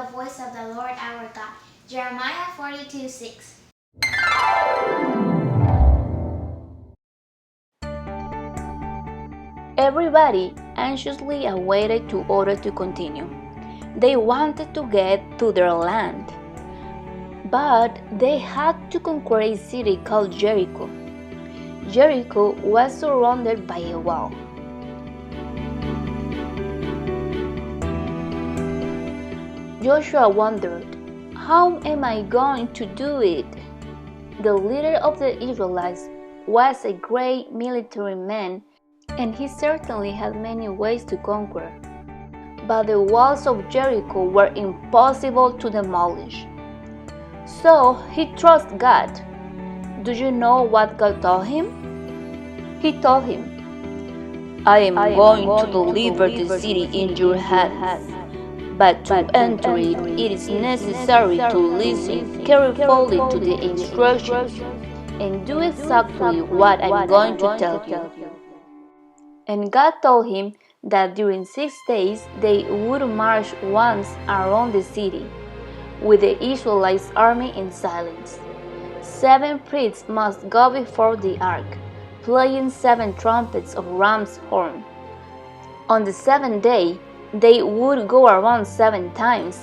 the voice of the Lord our God. Jeremiah 42:6. Everybody anxiously awaited to order to continue. They wanted to get to their land, but they had to conquer a city called Jericho. Jericho was surrounded by a wall. Joshua wondered, "How am I going to do it?" The leader of the Israelites was a great military man, and he certainly had many ways to conquer. But the walls of Jericho were impossible to demolish. So he trusted God. Do you know what God told him? He told him, "I am going to deliver the city in your hands. But to enter it, it is necessary to listen carefully to the instructions and do exactly what I'm going to tell you." And God told him that during 6 days they would march once around the city, with the Israelites' army in silence. 7 priests must go before the ark, playing 7 trumpets of ram's horn. On the 7th day, they would go around 7 times,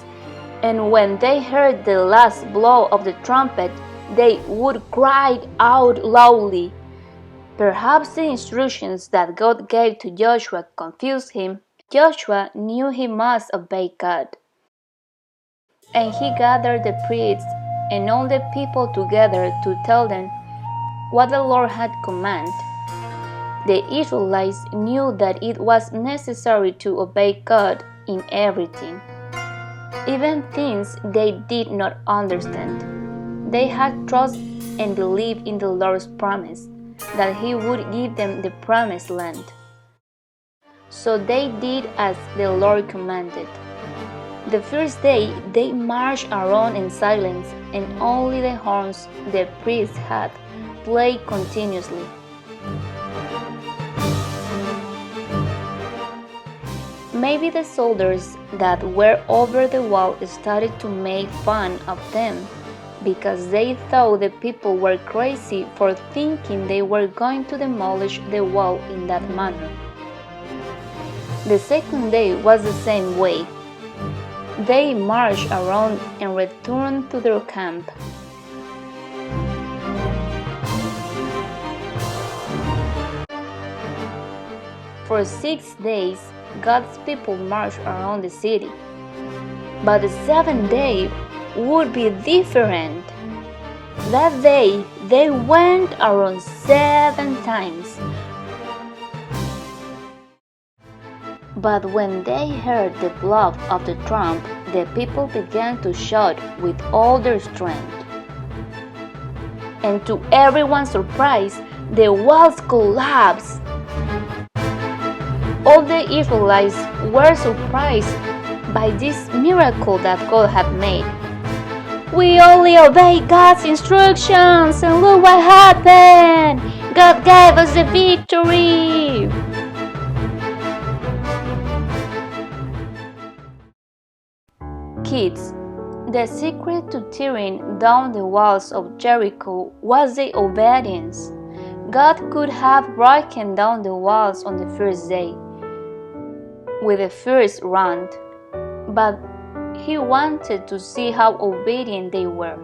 and when they heard the last blow of the trumpet, they would cry out loudly. Perhaps the instructions that God gave to Joshua confused him. Joshua knew he must obey God. And he gathered the priests and all the people together to tell them what the Lord had commanded. The Israelites knew that it was necessary to obey God in everything, even things they did not understand. They had trust and believed in the Lord's promise that He would give them the promised land. So they did as the Lord commanded. The first day they marched around in silence, and only the horns the priests had played continuously. Maybe the soldiers that were over the wall started to make fun of them because they thought the people were crazy for thinking they were going to demolish the wall in that manner. The second day was the same way. They marched around and returned to their camp. For 6 days, God's people marched around the city. But the 7th day would be different. That day, they went around 7 times. But when they heard the blow of the trump, the people began to shout with all their strength. And to everyone's surprise, the walls collapsed. All the Israelites were surprised by this miracle that God had made. "We only obeyed God's instructions, and look what happened! God gave us the victory!" Kids, the secret to tearing down the walls of Jericho was the obedience. God could have broken down the walls on the first day with the first round, but He wanted to see how obedient they were.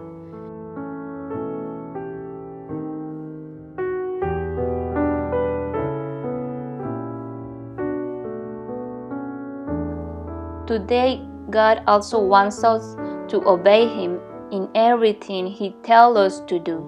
Today, God also wants us to obey Him in everything He tells us to do.